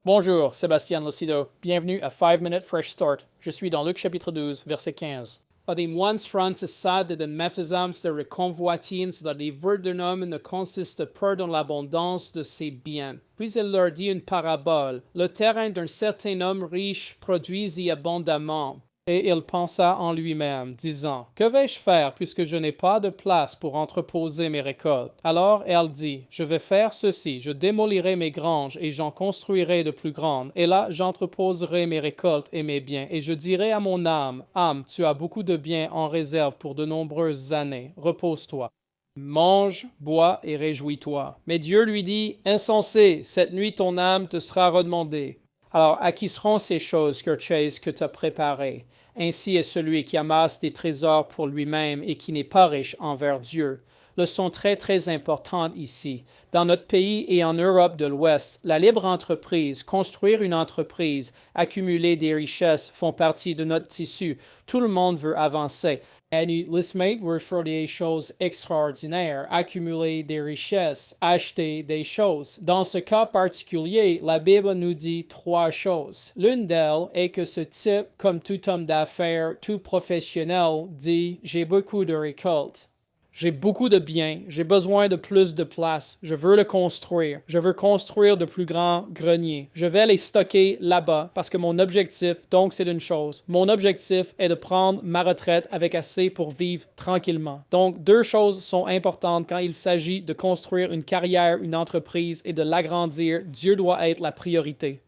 Bonjour, Sébastien Lucido. Bienvenue à 5 Minute Fresh Start. Je suis dans Luc chapitre 12, verset 15. A des moines franciscains de méfaisance de convoitines dans les vœux d'un homme ne consiste pas dans l'abondance de ses biens. Puis il leur dit une parabole. Le terrain d'un certain homme riche produisit abondamment. Et il pensa en lui-même, disant, « Que vais-je faire puisque je n'ai pas de place pour entreposer mes récoltes? » Alors elle dit, « Je vais faire ceci, je démolirai mes granges et j'en construirai de plus grandes, et là j'entreposerai mes récoltes et mes biens, et je dirai à mon âme, « Âme, tu as beaucoup de biens en réserve pour de nombreuses années, repose-toi. » Mange, bois et réjouis-toi. Mais Dieu lui dit, « Insensé, cette nuit ton âme te sera redemandée. » Alors, à qui seront ces choses, Kirchhays, que tu as préparées? Ainsi est celui qui amasse des trésors pour lui-même et qui n'est pas riche envers Dieu. Leçon très importante ici. Dans notre pays et en Europe de l'Ouest, la libre entreprise, construire une entreprise, accumuler des richesses font partie de notre tissu. Tout le monde veut avancer. Et l'ISMAIC veut faire des choses extraordinaires, accumuler des richesses, acheter des choses. Dans ce cas particulier, la Bible nous dit trois choses. L'une d'elles est que ce type, comme tout homme d'affaires, tout professionnel, dit « J'ai beaucoup de récoltes. J'ai beaucoup de biens, j'ai besoin de plus de place, je veux le construire, je veux construire de plus grands greniers. Je vais les stocker là-bas parce que mon objectif, donc c'est une chose, mon objectif est de prendre ma retraite avec assez pour vivre tranquillement. Donc deux choses sont importantes quand il s'agit de construire une carrière, une entreprise et de l'agrandir. Dieu doit être la priorité.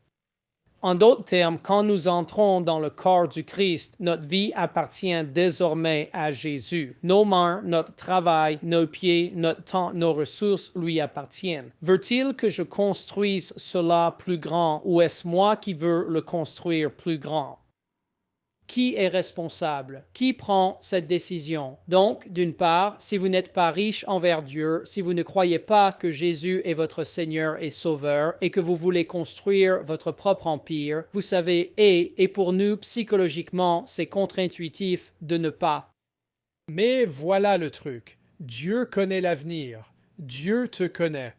En d'autres termes, quand nous entrons dans le corps du Christ, notre vie appartient désormais à Jésus. Nos mains, notre travail, nos pieds, notre temps, nos ressources lui appartiennent. Veut-il que je construise cela plus grand ou est-ce moi qui veux le construire plus grand? Qui est responsable? Qui prend cette décision? Donc, d'une part, si vous n'êtes pas riche envers Dieu, si vous ne croyez pas que Jésus est votre Seigneur et Sauveur et que vous voulez construire votre propre empire, vous savez, et pour nous, psychologiquement, c'est contre-intuitif de ne pas. Mais voilà le truc. Dieu connaît l'avenir. Dieu te connaît.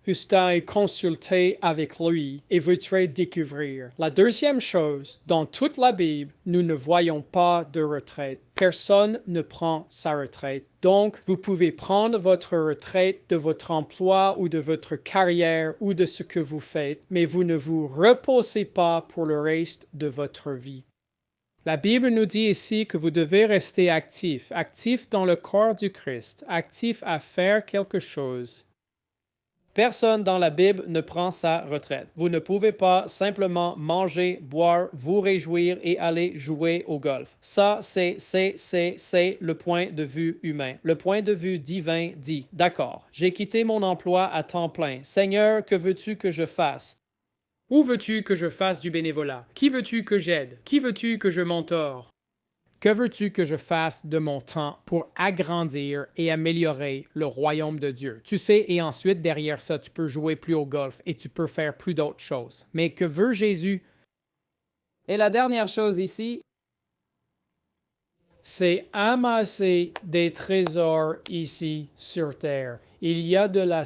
Justin consulté avec lui et voudrait découvrir. La deuxième chose, dans toute la Bible, nous ne voyons pas de retraite. Personne ne prend sa retraite. Donc, vous pouvez prendre votre retraite de votre emploi ou de votre carrière ou de ce que vous faites, mais vous ne vous reposez pas pour le reste de votre vie. La Bible nous dit ici que vous devez rester actif, actif dans le corps du Christ, actif à faire quelque chose. Personne dans la Bible ne prend sa retraite. Vous ne pouvez pas simplement manger, boire, vous réjouir et aller jouer au golf. Ça, c'est le point de vue humain. Le point de vue divin dit, d'accord, j'ai quitté mon emploi à temps plein. Seigneur, que veux-tu que je fasse? Où veux-tu que je fasse du bénévolat? Qui veux-tu que j'aide? Qui veux-tu que je mentore? Que veux-tu que je fasse de mon temps pour agrandir et améliorer le royaume de Dieu? Tu sais, et ensuite, derrière ça, tu peux jouer plus au golf et tu peux faire plus d'autres choses. Mais que veut Jésus? Et la dernière chose ici, c'est amasser des trésors ici sur terre. Il y a de la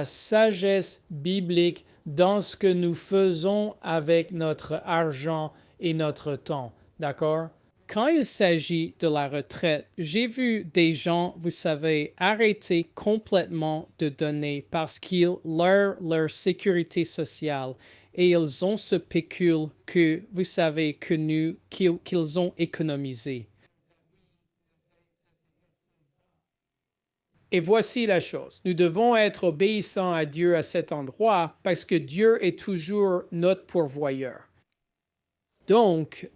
sagesse biblique dans ce que nous faisons avec notre argent et notre temps. D'accord? Quand il s'agit de la retraite, j'ai vu des gens, vous savez, arrêter complètement de donner parce qu'ils leur sécurité sociale et ils ont ce pécule que, vous savez, qu'ils ont économisé. Et voici la chose. Nous devons être obéissants à Dieu à cet endroit parce que Dieu est toujours notre pourvoyeur. Donc,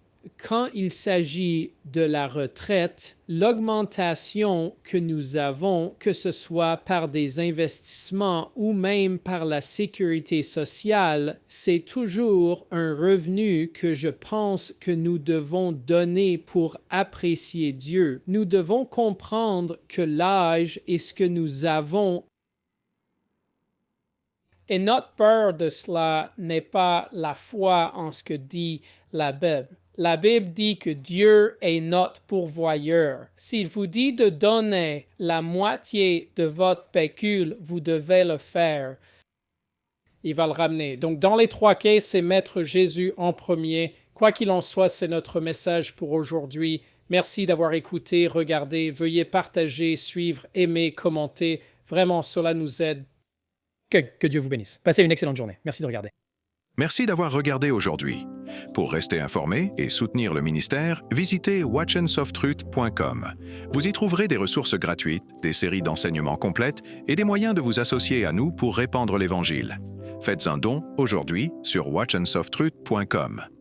quand il s'agit de la retraite, l'augmentation que nous avons, que ce soit par des investissements ou même par la sécurité sociale, c'est toujours un revenu que je pense que nous devons donner pour apprécier Dieu. Nous devons comprendre que l'âge et ce que nous avons et notre peur de cela n'est pas la foi en ce que dit la Bible. La Bible dit que Dieu est notre pourvoyeur. S'il vous dit de donner la moitié de votre pécule, vous devez le faire. il va le ramener. Donc, dans les 3 cas, c'est mettre Jésus en premier. Quoi qu'il en soit, c'est notre message pour aujourd'hui. Merci d'avoir écouté, regardé. Veuillez partager, suivre, aimer, commenter. Vraiment, cela nous aide. Que Dieu vous bénisse. Passez une excellente journée. Merci de regarder. Merci d'avoir regardé aujourd'hui. Pour rester informé et soutenir le ministère, visitez watchandsofttruth.com. Vous y trouverez des ressources gratuites, des séries d'enseignements complètes et des moyens de vous associer à nous pour répandre l'Évangile. Faites un don aujourd'hui sur watchandsofttruth.com.